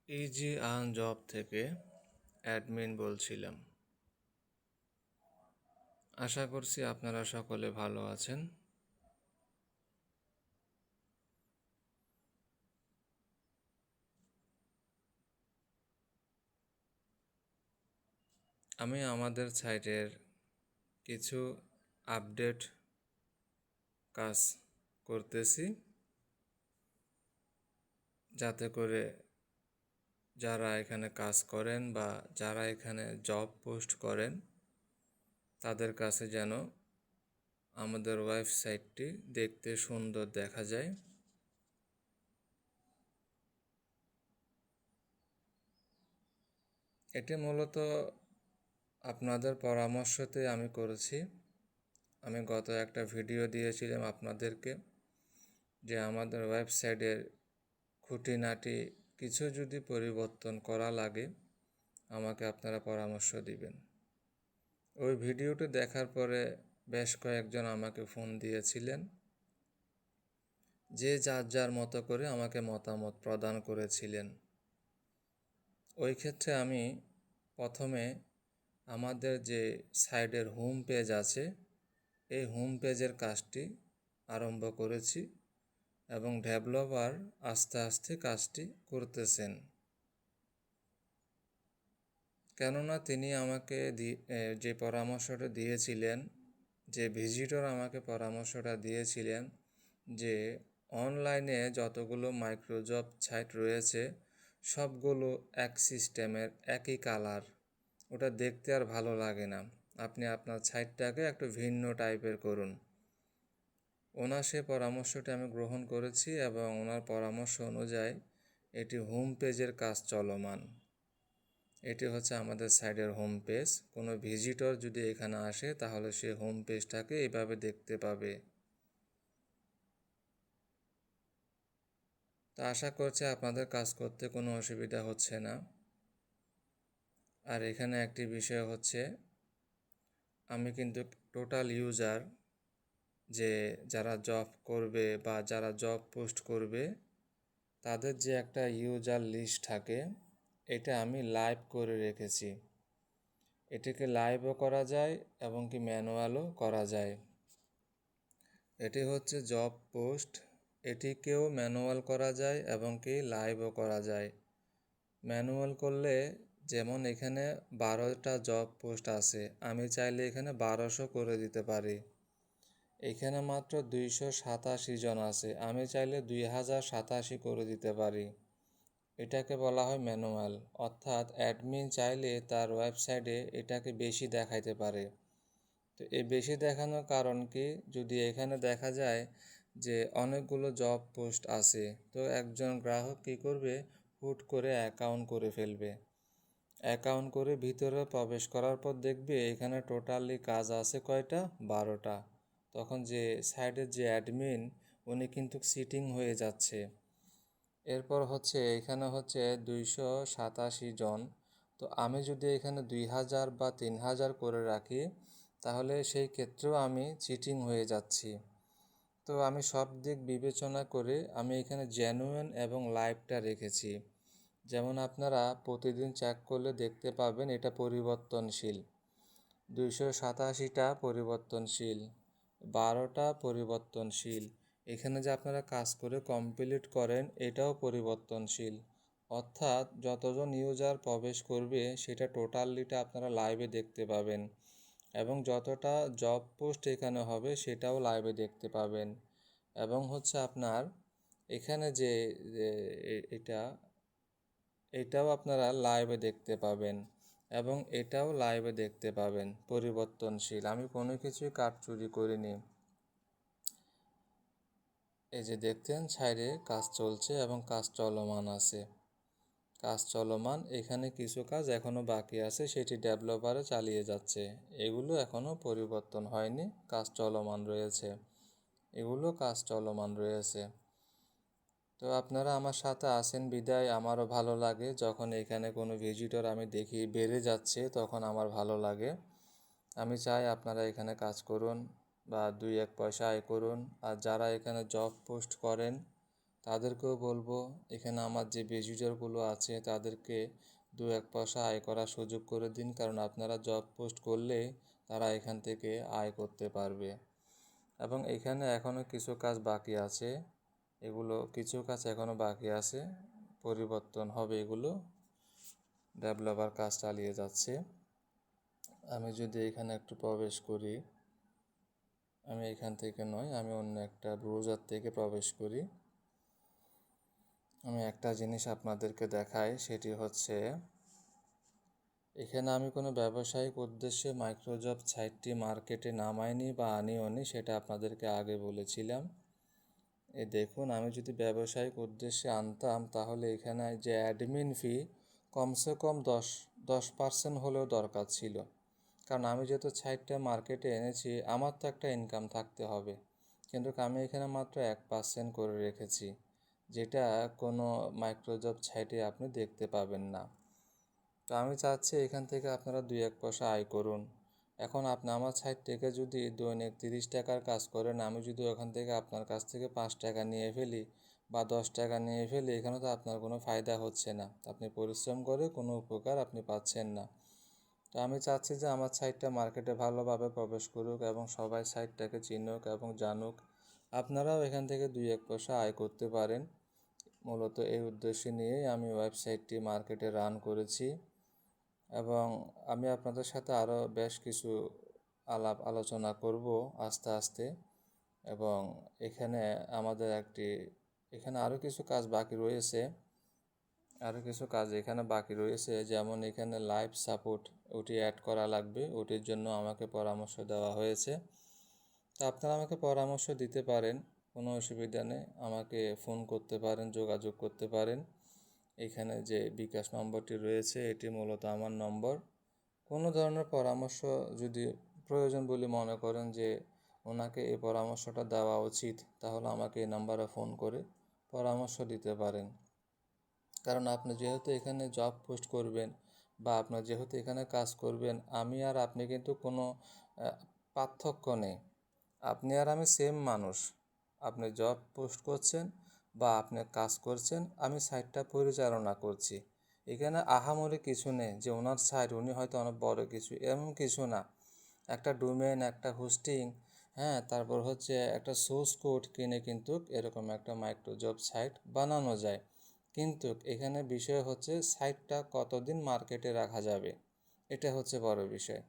Easy earn job থেকে admin বলছিলাম। আশা করছি আপনারা সকলে ভালো আছেন। আমি আমাদের সাইটের কিছু আপডেট কাজ করতেছি, যাতে করে যারা এখানে কাজ করেন বা যারা এখানে জব পোস্ট করেন তাদের কাছে যেন আমাদের ওয়েবসাইটটি দেখতে সুন্দর দেখা যায়। এটি মূলত আপনাদের পরামর্শতে আমি করেছি। আমি গত একটা ভিডিও দিয়েছিলাম আপনাদেরকে যে আমাদের ওয়েবসাইটের খুঁটিনাটি কিছু যদি পরিবর্তন করা লাগে আমাকে আপনারা পরামর্শ দিবেন। ওই ভিডিওটি দেখার পরে বেশ কয়েকজন আমাকে ফোন দিয়েছিলেন, যে যার যার মতো করে আমাকে মতামত প্রদান করেছিলেন। ওই ক্ষেত্রে আমি প্রথমে আমাদের যে সাইটের হোম পেজ আছে এই হোম পেজের কাজটি আরম্ভ করেছি এবং ডেভেলপার আস্তে আস্তে কাজটি করতেছেন। কেননা তিনি আমাকে যে পরামর্শটা দিয়েছিলেন, যে ভিজিটর আমাকে পরামর্শটা দিয়েছিলেন যে অনলাইনে যতগুলো মাইক্রোজব সাইট রয়েছে সবগুলো এক সিস্টেমের, একই কালার, ওটা দেখতে আর ভালো লাগে না। আপনি আপনার সাইটটাকে একটু ভিন্ন টাইপের করুন। ওনার সে পরামর্শটি আমি গ্রহণ করেছি এবং ওনার পরামর্শ অনুযায়ী এটি হোম পেজের কাজ চলমান। এটি হচ্ছে আমাদের সাইটের হোম পেজ। কোনো ভিজিটর যদি এখানে আসে তাহলে সে হোম পেজটাকে এইভাবে দেখতে পাবে। তা আশা করছি আপনাদের কাজ করতে কোনো অসুবিধা হচ্ছে না। আর এখানে একটি বিষয় হচ্ছে, আমি কিন্তু টোটাল ইউজার, যে যারা জব করবে বা যারা জব পোস্ট করবে তাদের যে একটা ইউজার লিস্ট থাকে, এটা আমি লাইভ করে রেখেছি। এটিকে লাইভও করা যায় এবং কি ম্যানুয়ালও করা যায়। এটি হচ্ছে জব পোস্ট, এটিকেও ম্যানুয়াল করা যায় এবং কি লাইভও করা যায়। ম্যানুয়াল করলে যেমন এখানে 12টা জব পোস্ট আছে, আমি চাইলে এখানে 1200 করে দিতে পারি। এখানে মাত্র 287 জন আছে, আমি চাইলে 2087 করে দিতে পারি। এটাকে বলা হয় ম্যানুয়াল, অর্থাৎ অ্যাডমিন চাইলে তার ওয়েবসাইটে এটাকে বেশি দেখাইতে পারে। তো এই বেশি দেখানোর কারণ কি, যদি এখানে দেখা যায় যে অনেকগুলো জব পোস্ট আছে, তো একজন গ্রাহক কী করবে, হুট করে অ্যাকাউন্ট করে ফেলবে। অ্যাকাউন্ট করে ভিতরে প্রবেশ করার পর দেখবে এখানে টোটালি কাজ আছে কয়টা, 12টা। তখন যে সাইডের যে অ্যাডমিন উনি কিন্তু চিটিং হয়ে যাচ্ছে। এরপর হচ্ছে এখানে হচ্ছে 287 জন, তো আমি যদি এখানে 2000 বা 3000 করে রাখি তাহলে সেই ক্ষেত্রেও আমি চিটিং হয়ে যাচ্ছি। তো আমি সব দিক বিবেচনা করে আমি এখানে জেনুইন এবং লাইভটা রেখেছি। যেমন আপনারা প্রতিদিন চেক করলে দেখতে পাবেন এটা পরিবর্তনশীল। 287টা পরিবর্তনশীল, 12টা পরিবর্তনশীল। এখানে যে আপনারা কাজ করে কমপ্লিট করেন এটাও পরিবর্তনশীল। অর্থাৎ যতজন ইউজার প্রবেশ করবে সেটা টোটালিটা আপনারা লাইভে দেখতে পাবেন এবং যতটা জব পোস্ট এখানে হবে সেটাও লাইভে দেখতে পাবেন। এবং হচ্ছে আপনার এখানে যে এটাও আপনারা লাইভে দেখতে পাবেন এবং এটাও লাইভে দেখতে পাবেন। পরিবর্তনশীল, আমি কোনো কিছুই কারচুপি করিনি। এই যে দেখতেন সাইডে কাজ চলছে এবং কাজ চলমান আছে। কাজ চলমান, এখানে কিছু কাজ এখনও বাকি আছে, সেটি ডেভেলপারে চালিয়ে যাচ্ছে। এগুলো এখনও পরিবর্তন হয়নি, কাজ চলমান রয়েছে। এগুলো কাজ চলমান রয়েছে। তো আপনারা আমার সাথে আছেন বিদায় আমারও ভালো লাগে। যখন এখানে কোনো ভিজিটর আমি দেখি বেড়ে যাচ্ছে তখন আমার ভালো লাগে। আমি চাই আপনারা এখানে কাজ করুন বা 2-1 পয়সা আয় করুন। আর যারা এখানে জব পোস্ট করেন তাদেরকেও বলবো এখানে আমার যে ভিজিটরগুলো আছে তাদেরকে 2-1 পয়সা আয় করার সুযোগ করে দিন, কারণ আপনারা জব পোস্ট করলে তারা এখান থেকে আয় করতে পারবে। এবং এখানে এখনও কিছু কাজ বাকি আছে, কিছু কাজ এখনও বাকি আছে, পরিবর্তন হবে, এগুলো ডেভেলপার কাজ চালিয়ে যাচ্ছে। আমি যদি এখানে একটু প্রবেশ করি, আমি এখান থেকে নয়, আমি অন্য একটা ব্রাউজার থেকে প্রবেশ করি। আমি একটা জিনিস আপনাদেরকে দেখাই, সেটি হচ্ছে এখানে আমি কোনো ব্যবসায়িক উদ্দেশ্যে মাইক্রোজব সাইটটি মার্কেটে নামাইনি বা আনিওনি, সেটা আপনাদেরকে আগে বলেছিলাম। এই দেখুন, আমি যদি ব্যবসায়িক উদ্দেশ্যে আনতাম তাহলে এখানে যে অ্যাডমিন ফি কমসে কম 10% হলেও দরকার ছিল, কারণ আমি যেহেতু সাইটটা মার্কেটে এনেছি আমার তো একটা ইনকাম থাকতে হবে, কিন্তু আমি এখানে মাত্র 1% করে রেখেছি, যেটা কোনো মাইক্রোজব সাইটে আপনি দেখতে পাবেন না। তো আমি চাচ্ছি এখান থেকে আপনারা 2-1 পয়সা আয় করুন। এখন আপনি আমার সাইট থেকে যদি দৈনিক 30 টাকার কাজ করেন, আমি যদি ওখান থেকে আপনার কাছ থেকে 5 টাকা নিয়ে ফেলি বা 10 টাকা নিয়ে ফেলি, এখানে তো আপনার কোনো ফায়দা হচ্ছে না, আপনি পরিশ্রম করে কোনো উপকার আপনি পাচ্ছেন না। তো আমি চাচ্ছি যে আমার সাইটটা মার্কেটে ভালোভাবে প্রবেশ করুক এবং সবাই সাইটটাকে চিনুক এবং জানুক, আপনারাও এখান থেকে 2-1 পয়সা আয় করতে পারেন। মূলত এই উদ্দেশ্য নিয়েই আমি ওয়েবসাইটটি মার্কেটে রান করেছি এবং আমি আপনাদের সাথে আরও বেশ কিছু আলোচনা করব আস্তে আস্তে। এবং এখানে আমাদের এখানে আরও কিছু কাজ বাকি রয়েছে, যেমন এখানে লাইভ সাপোর্ট, ওটি অ্যাড করা লাগবে, ওটির জন্য আমাকে পরামর্শ দেওয়া হয়েছে। তো আপনারা আমাকে পরামর্শ দিতে পারেন, কোনো অসুবিধা নেই, আমাকে ফোন করতে পারেন, যোগাযোগ করতে পারেন। এখানে যে বিকাশ নম্বরটি রয়েছে এটি মূলত আমার নম্বর। কোনো ধরনের পরামর্শ যদি প্রয়োজন বলে মনে করেন যে ওনাকে এই পরামর্শটা দেওয়া উচিত, তাহলে আমাকে এই নাম্বারে ফোন করে পরামর্শ দিতে পারেন। কারণ আপনি যেহেতু এখানে জব পোস্ট করবেন বা আপনার যেহেতু এখানে কাজ করবেন, আমি আর আপনি কিন্তু কোনো পার্থক্য নেই, আপনি আর আমি সেম মানুষ। আপনি জব পোস্ট করছেন বা আপনি কাজ করছেন, আমি সাইটটা পরিচালনা করছি। এখানে আহামরি কিছু নেই যে ওনার সাইট, উনি হয়তো অনেক বড় কিছু, এমন কিছু না। একটা ডোমেন, একটা হোস্টিং, হ্যাঁ, তারপর হচ্ছে একটা সোর্স কোড কিনে কিন্তু এরকম একটা মাইক্রোজব সাইট বানানো যায়। কিন্তু এখানে বিষয় হচ্ছে সাইটটা কতদিন মার্কেটে রাখা যাবে, এটা হচ্ছে বড় বিষয়।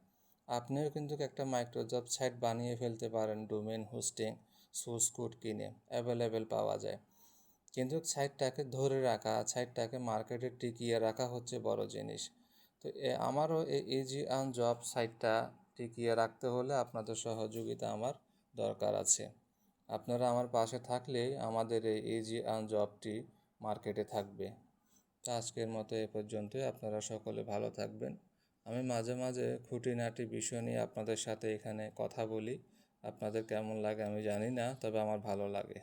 আপনিও কিন্তু একটা মাইক্রোজব সাইট বানিয়ে ফেলতে পারেন, ডোমেন, হোস্টিং, সোর্স কোড কিনে অ্যাভেলেবেল পাওয়া যায়, কিন্তু সাইটটাকে ধরে রাখা, সাইটটাকে মার্কেটে টিকিয়ে রাখা হচ্ছে বড় জিনিস। তো আমারও এই ইজি আর্ন জব সাইটটা টিকিয়ে রাখতে হলে আপনাদের সহযোগিতা আমার দরকার আছে। আপনারা আমার পাশে থাকলেই আমাদের এই ইজি আর্ন জবটি মার্কেটে থাকবে। তো আজকের মতো এ পর্যন্তই, আপনারা সকলে ভালো থাকবেন। আমি মাঝে মাঝে খুঁটিনাটি বিষয় নিয়ে আপনাদের সাথে এখানে কথা বলি, আপনাদের কেমন লাগে আমি জানি না, তবে আমার ভালো লাগে।